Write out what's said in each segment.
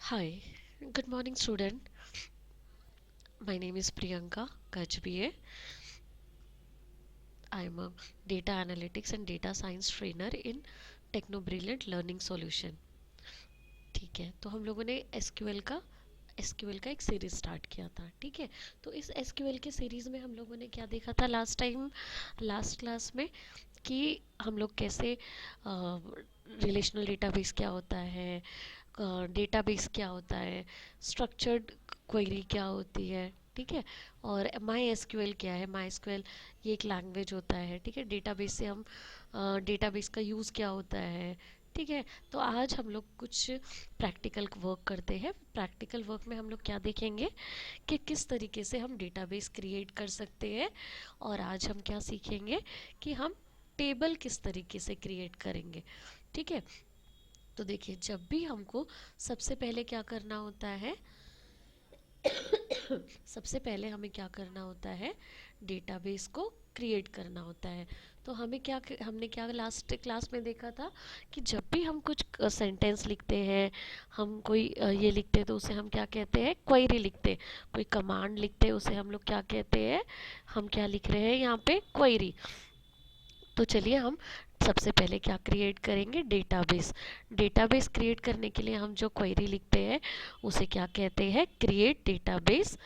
Hi, good morning, student. My name is Priyanka Kajbiye. I am a data analytics and data science trainer in TechnoBrilliant Learning Solution. ठीक है, तो हम लोगों ने SQL का एक सीरीज स्टार्ट किया था। ठीक है, तो इस एसक्यूएल के सीरीज में हम लोगों ने क्या देखा था लास्ट क्लास में, कि हम लोग कैसे रिलेशनल डेटाबेस क्या होता है, डेटाबेस क्या होता है, स्ट्रक्चर्ड क्वेरी क्या होती है। ठीक है, और माई एसक्यूएल क्या है। माई एसक्यूएल ये एक लैंग्वेज होता है। ठीक है, डेटाबेस से हम डेटाबेस का यूज़ क्या होता है। ठीक है, तो आज हम लोग कुछ प्रैक्टिकल वर्क करते हैं। प्रैक्टिकल वर्क में हम लोग क्या देखेंगे कि किस तरीके से हम डेटाबेस क्रिएट कर सकते हैं, और आज हम क्या सीखेंगे कि हम टेबल किस तरीके से क्रिएट करेंगे। ठीक है, तो देखिए, जब भी हमको सबसे पहले क्या करना होता है, सबसे पहले हमें क्या करना होता है, डेटाबेस को क्रिएट करना होता है। तो हमने क्या लास्ट क्लास में देखा था कि जब भी हम कुछ सेंटेंस लिखते हैं, हम कोई ये लिखते हैं, तो उसे हम क्या कहते हैं, क्वेरी लिखते हैं। कोई कमांड लिखते हैं, उसे हम लोग क्या कहते हैं, हम क्या लिख रहे हैं यहाँ पे, क्वेरी। तो चलिए, हम सबसे पहले क्या क्रिएट करेंगे, डेटाबेस। डेटाबेस क्रिएट करने के लिए हम जो क्वेरी लिखते हैं उसे क्या कहते हैं, create database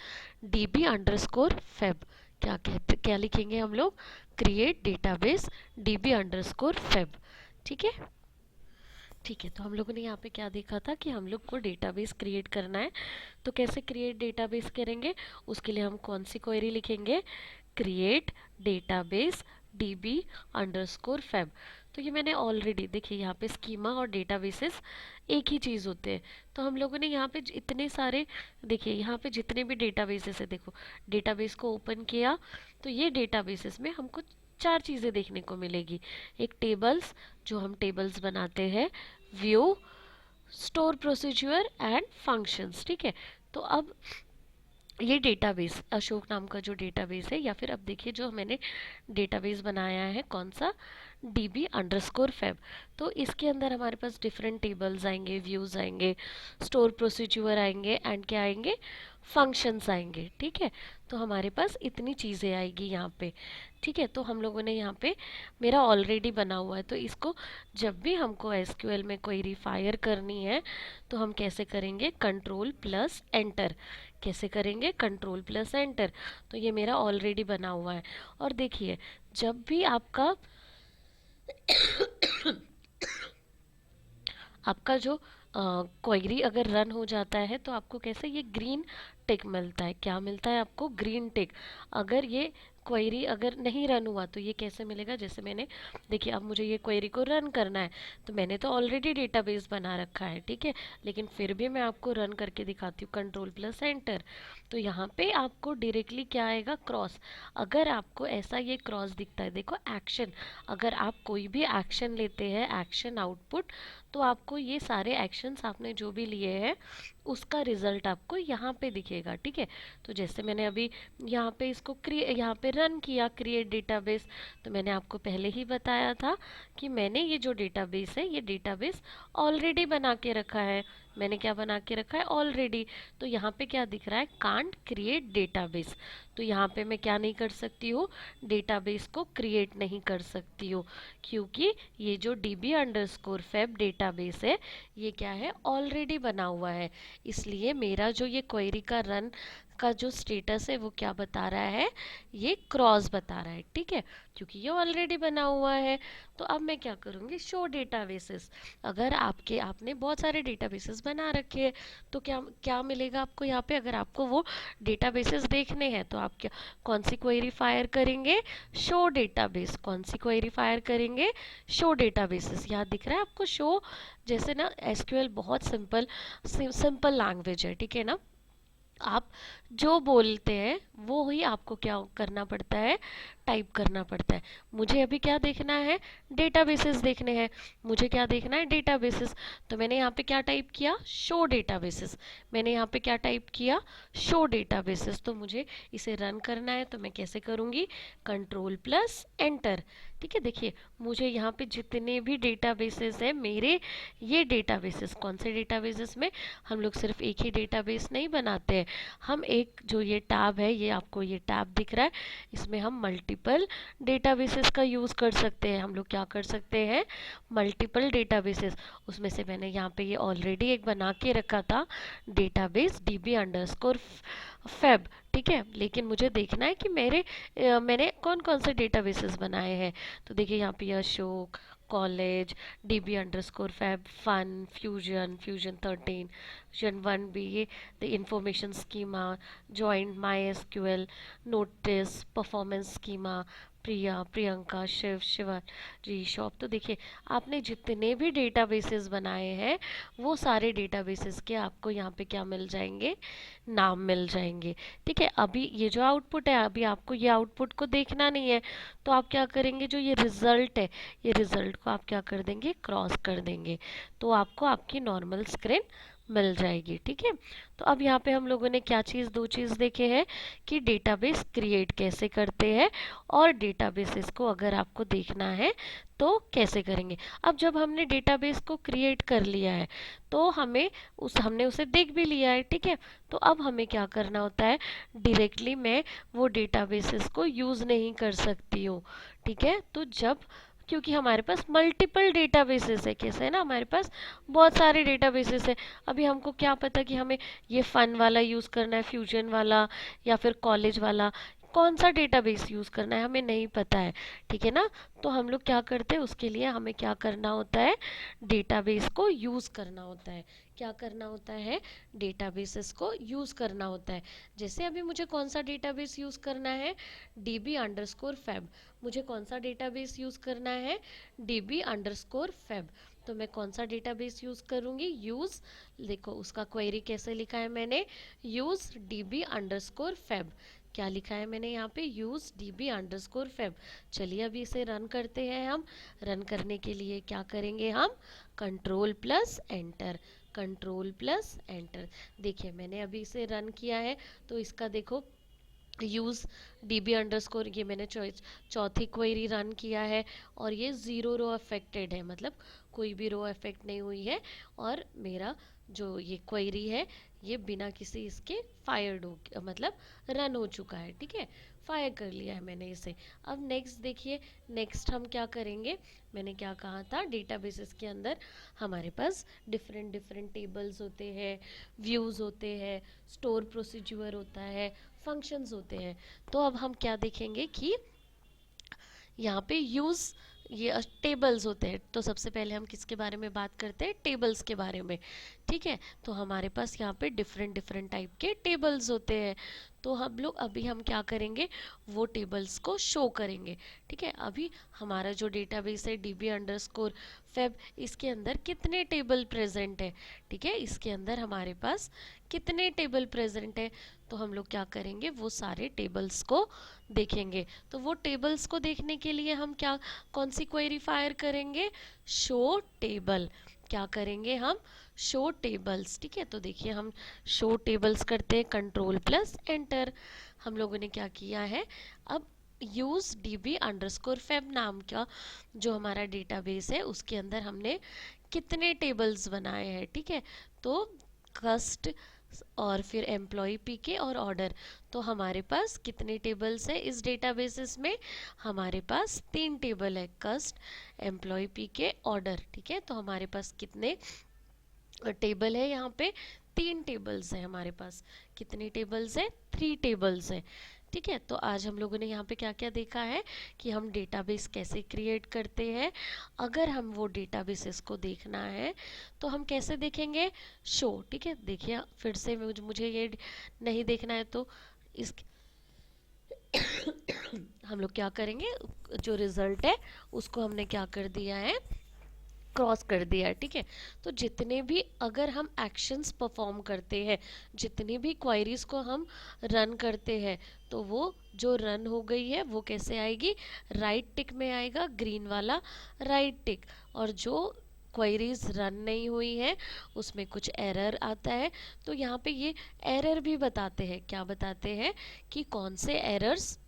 DB underscore Feb. क्या लिखेंगे हम लोग, create database DB underscore Feb. ठीक है, ठीक है, तो हम लोगों ने यहाँ पे क्या देखा था कि हम लोग को डेटाबेस क्रिएट करना है। तो कैसे क्रिएट डेटाबेस करेंगे, उसके लिए हम कौन सी क्वेरी लिखेंगे, create database DB underscore fab. तो ये मैंने ऑलरेडी, देखिए यहाँ पे स्कीमा और डेटाबेसेस एक ही चीज़ होते हैं। तो हम लोगों ने यहाँ पे इतने सारे, देखिए यहाँ पे जितने भी डेटाबेसेस है, देखो डेटाबेस को ओपन किया तो ये डेटाबेसेस में हमको चार चीज़ें देखने को मिलेगी। एक टेबल्स, जो हम टेबल्स बनाते हैं, view, store procedure and functions. ठीक है, तो अब ये डेटाबेस, अशोक नाम का जो डेटाबेस है, या फिर अब देखिए जो मैंने डेटाबेस बनाया है, कौन सा, डीबी अंडरस्कोर फैब। तो इसके अंदर हमारे पास डिफरेंट टेबल्स आएंगे, व्यूज आएंगे, स्टोर प्रोसीजर आएंगे, एंड क्या आएंगे, फंक्शंस आएंगे। ठीक है, तो हमारे पास इतनी चीज़ें आएगी यहाँ पे। ठीक है, तो हम लोगों ने यहाँ पे, मेरा ऑलरेडी बना हुआ है, तो इसको जब भी हमको एसक्यूएल में क्वेरी फायर करनी है तो हम कैसे करेंगे, कंट्रोल प्लस एंटर। कैसे करेंगे, कंट्रोल प्लस एंटर। तो ये मेरा ऑलरेडी बना हुआ है। और देखिए, जब भी आपका जो क्वेरी अगर रन हो जाता है तो आपको कैसे ये ग्रीन टिक मिलता है, क्या मिलता है आपको, ग्रीन टिक। अगर ये क्वेरी अगर नहीं रन हुआ तो ये कैसे मिलेगा, जैसे मैंने, देखिए अब मुझे ये क्वेरी को रन करना है, तो मैंने तो ऑलरेडी डेटाबेस बना रखा है। ठीक है, लेकिन फिर भी मैं आपको रन करके दिखाती हूँ, कंट्रोल प्लस एंटर। तो यहाँ पे आपको डायरेक्टली क्या आएगा, क्रॉस। अगर आपको ऐसा ये क्रॉस दिखता है, देखो एक्शन, अगर आप कोई भी एक्शन लेते हैं, एक्शन आउटपुट, तो आपको ये सारे एक्शंस आपने जो भी लिए हैं उसका रिजल्ट आपको यहाँ पे दिखेगा। ठीक है, तो जैसे मैंने अभी यहाँ पे इसको यहाँ पे रन किया, क्रिएट डेटाबेस, तो मैंने आपको पहले ही बताया था कि मैंने ये जो डेटाबेस है, ये डेटाबेस ऑलरेडी बना के रखा है। मैंने क्या बना के रखा है, ऑलरेडी। तो यहाँ पे क्या दिख रहा है, कांट क्रिएट डेटाबेस। तो यहाँ पे मैं क्या नहीं कर सकती हूँ, डेटाबेस को क्रिएट नहीं कर सकती हूँ, क्योंकि ये जो डीबी अंडरस्कोर फैब डेटाबेस है, ये क्या है, ऑलरेडी बना हुआ है। इसलिए मेरा जो ये क्वेरी का रन का जो स्टेटस है वो क्या बता रहा है, ये क्रॉस बता रहा है। ठीक है, क्योंकि ये ऑलरेडी बना हुआ है। तो अब मैं क्या करूँगी, शो डेटाबेसेस। अगर आपने बहुत सारे डेटाबेसेस बना रखे हैं, तो क्या क्या मिलेगा आपको यहाँ पे, अगर आपको वो डेटाबेसेस देखने हैं तो आप क्या, कौन सी क्वेरी फायर करेंगे, शो डेटाबेस। कौन सी क्वेरी फायर करेंगे, शो डेटाबेसेस। यहाँ दिख रहा है आपको शो, जैसे ना एसक्यूएल बहुत सिंपल लैंग्वेज है। ठीक है ना, आप जो बोलते हैं वो ही आपको क्या करना पड़ता है, टाइप करना पड़ता है। मुझे अभी क्या देखना है, डेटाबेसेस देखने हैं। मुझे क्या देखना है, डेटाबेसेस। तो मैंने यहाँ पे क्या टाइप किया, शो डेटाबेसेस। मैंने यहाँ पे क्या टाइप किया, शो डेटाबेसेस। तो मुझे इसे रन करना है, तो मैं कैसे करूँगी, कंट्रोल प्लस एंटर। ठीक है, देखिए मुझे यहाँ पे जितने भी डेटाबेसेस हैं मेरे, ये डेटाबेसेस कौन से डेटाबेसेस में, हम लोग सिर्फ एक ही डेटाबेस नहीं बनाते हैं, हम एक जो ये टैब है, ये आपको ये टैब दिख रहा है, इसमें हम मल्टीपल डेटाबेसेस का यूज़ कर सकते हैं। हम लोग क्या कर सकते हैं, मल्टीपल डेटाबेसेस। उसमें से मैंने यहाँ पे ये ऑलरेडी एक बना के रखा था, डेटाबेस db_feb। ठीक है, लेकिन मुझे देखना है कि मैंने कौन कौन से डेटाबेसेस बनाए हैं। तो देखिए यहाँ पे Ashok, college, db_feb, fun, fusion 13, fusion 1b, ये the information schema, joint MySQL, notice, performance schema, Priyanka, Shivaji, shop. तो देखिए आपने जितने भी डेटाबेसेस बनाए हैं वो सारे डेटाबेसेस के आपको यहाँ पे क्या मिल जाएंगे, नाम मिल जाएंगे। ठीक है, अभी ये जो आउटपुट है, अभी आपको ये आउटपुट को देखना नहीं है, तो आप क्या करेंगे, जो ये रिजल्ट है, ये रिजल्ट को आप क्या कर देंगे, क्रॉस कर देंगे, तो आपको आपकी नॉर्मल स्क्रीन मिल जाएगी। ठीक है, तो अब यहाँ पे हम लोगों ने क्या चीज़, दो चीज़ देखे हैं कि डेटाबेस क्रिएट कैसे करते हैं, और डेटाबेसेस को अगर आपको देखना है तो कैसे करेंगे। अब जब हमने डेटाबेस को क्रिएट कर लिया है तो हमने उसे देख भी लिया है। ठीक है, तो अब हमें क्या करना होता है, डायरेक्टली मैं वो डेटाबेसेस को यूज़ नहीं कर सकती हूँ। ठीक है, तो जब, क्योंकि हमारे पास मल्टीपल डेटाबेसेस है, कैसे है ना, हमारे पास बहुत सारे डेटाबेसेस है। अभी हमको क्या पता कि हमें ये फन वाला यूज़ करना है, फ्यूजन वाला, या फिर कॉलेज वाला, कौन सा डेटाबेस यूज़ करना है हमें नहीं पता है। ठीक है ना, तो हम लोग क्या करते हैं, उसके लिए हमें क्या करना होता है, डेटाबेस को यूज़ करना होता है। क्या करना होता है, डेटाबेसेस को यूज़ करना होता है। जैसे अभी मुझे कौन सा डेटाबेस यूज़ करना है, db_feb। मुझे कौन सा डेटाबेस यूज़ करना है, db_feb। तो मैं कौन सा डेटाबेस यूज़ करूँगी, यूज़, देखो उसका क्वेरी कैसे लिखा है मैंने, यूज़ db_feb। क्या लिखा है मैंने यहाँ पे, यूज़ db_feb। चलिए अभी इसे रन करते हैं हम। रन करने के लिए क्या करेंगे हम, control plus enter, control plus enter. देखिए मैंने अभी इसे रन किया है, तो इसका देखो यूज़ db_, ये मैंने चौथी क्वेरी रन किया है, और ये 0 रो अफेक्टेड है, मतलब कोई भी रो अफेक्ट नहीं हुई है, और मेरा जो ये क्वेरी है ये बिना किसी इसके फायर्ड हो, मतलब रन हो चुका है। ठीक है, फायर कर लिया है मैंने इसे। अब नेक्स्ट देखिए, नेक्स्ट हम क्या करेंगे, मैंने क्या कहा था, डेटाबेसेस के अंदर हमारे पास डिफरेंट डिफरेंट टेबल्स होते हैं, व्यूज़ होते हैं, स्टोर प्रोसीजर होता है, फंक्शंस होते हैं। तो अब हम क्या देखेंगे कि यहाँ पे यूज़, ये टेबल्स होते हैं। तो सबसे पहले हम किसके बारे में बात करते हैं, टेबल्स के बारे में। ठीक है, तो हमारे पास यहाँ पे डिफरेंट डिफरेंट टाइप के टेबल्स होते हैं। तो हम क्या करेंगे, वो टेबल्स को शो करेंगे। ठीक है, अभी हमारा जो डेटाबेस है db_feb, इसके अंदर कितने टेबल प्रेजेंट है। ठीक है, इसके अंदर हमारे पास कितने टेबल प्रेजेंट है, तो हम लोग क्या करेंगे, वो सारे टेबल्स को देखेंगे। तो वो टेबल्स को देखने के लिए हम क्या, कौन सी क्वेरी फायर करेंगे, शो टेबल। क्या करेंगे हम, शो टेबल्स। ठीक है, तो देखिए हम शो टेबल्स करते हैं, कंट्रोल प्लस एंटर। हम लोगों ने क्या किया है, अब यूज़ db_feb नाम का जो हमारा डेटाबेस है उसके अंदर हमने कितने टेबल्स बनाए हैं। ठीक है, तो कस्ट, और फिर एम्प्लॉय पीके और ऑर्डर। तो हमारे पास कितने टेबल्स है इस डेटाबेसेस में, हमारे पास 3 टेबल है, कस्ट, एम्प्लॉय पीके, ऑर्डर। ठीक है, तो हमारे पास कितने टेबल है, यहाँ पे 3 टेबल्स है हमारे पास। कितने टेबल्स है, 3 टेबल्स है। ठीक है, तो आज हम लोगों ने यहाँ पे क्या क्या देखा है कि हम डेटाबेस कैसे क्रिएट करते हैं। अगर हम वो डेटाबेसेस को देखना है तो हम कैसे देखेंगे, शो। ठीक है, देखिए फिर से मुझे ये नहीं देखना है, तो इस हम लोग क्या करेंगे, जो रिजल्ट है उसको हमने क्या कर दिया है, क्रॉस कर दिया है, ठीक है। तो जितने भी अगर हम एक्शंस परफॉर्म करते हैं, जितनी भी क्वायरीज को हम रन करते हैं, तो वो जो रन हो गई है वो कैसे आएगी, राइट टिक में आएगा, ग्रीन वाला राइट टिक। और जो क्वेरीज रन नहीं हुई है उसमें कुछ एरर आता है, तो यहाँ पे ये एरर भी बताते हैं, क्या बताते हैं कि कौन से एरर्स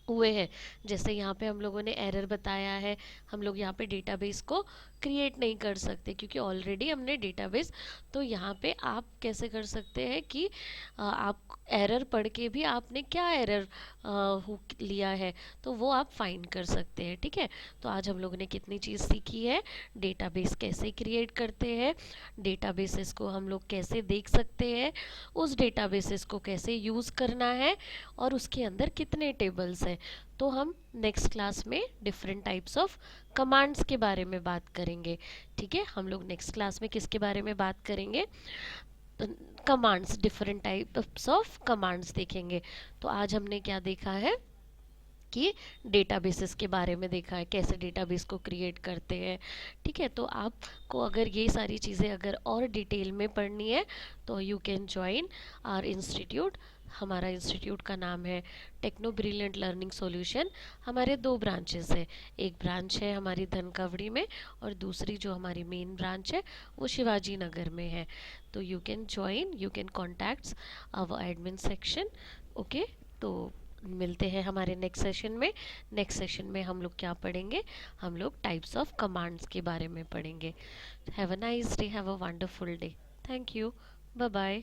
हुए हैं। जैसे यहाँ पे हम लोगों ने एरर बताया है, हम लोग यहाँ पे डेटाबेस को क्रिएट नहीं कर सकते क्योंकि ऑलरेडी हमने डेटाबेस। तो यहाँ पे आप कैसे कर सकते हैं कि आप एरर पढ़ के भी आपने क्या एरर लिया है तो वो आप फाइंड कर सकते हैं, ठीक है। तो आज हम लोगों ने कितनी चीज़ सीखी है, डेटाबेस कैसे क्रिएट करते हैं, डेटाबेसेस को हम लोग कैसे देख सकते हैं, उस डेटाबेसेस को कैसे यूज़ करना है, और उसके अंदर कितने टेबल्स हैं। तो हम नेक्स्ट क्लास में डिफरेंट टाइप्स ऑफ कमांड्स के बारे में बात करेंगे, ठीक है। हम लोग नेक्स्ट क्लास में किसके बारे में बात करेंगे, commands, different types of commands देखेंगे। तो आज हमने क्या देखा है कि डेटाबेसेस के बारे में देखा है, कैसे डेटाबेस को क्रिएट करते हैं, ठीक है। तो आपको अगर ये सारी चीज़ें अगर और डिटेल में पढ़नी है तो you can join our institute. हमारा इंस्टीट्यूट का नाम है टेक्नो ब्रिलियंट लर्निंग सॉल्यूशन। हमारे 2 ब्रांचेस है, एक ब्रांच है हमारी धनकवड़ी में और दूसरी जो हमारी मेन ब्रांच है वो शिवाजी नगर में है। तो you can join, you can contact our admin section, okay. तो मिलते हैं हमारे नेक्स्ट सेशन में। नेक्स्ट सेशन में हम लोग क्या पढ़ेंगे, हम लोग टाइप्स ऑफ कमांड्स के बारे में पढ़ेंगे। Have a nice day, have a wonderful day, thank you, bye bye.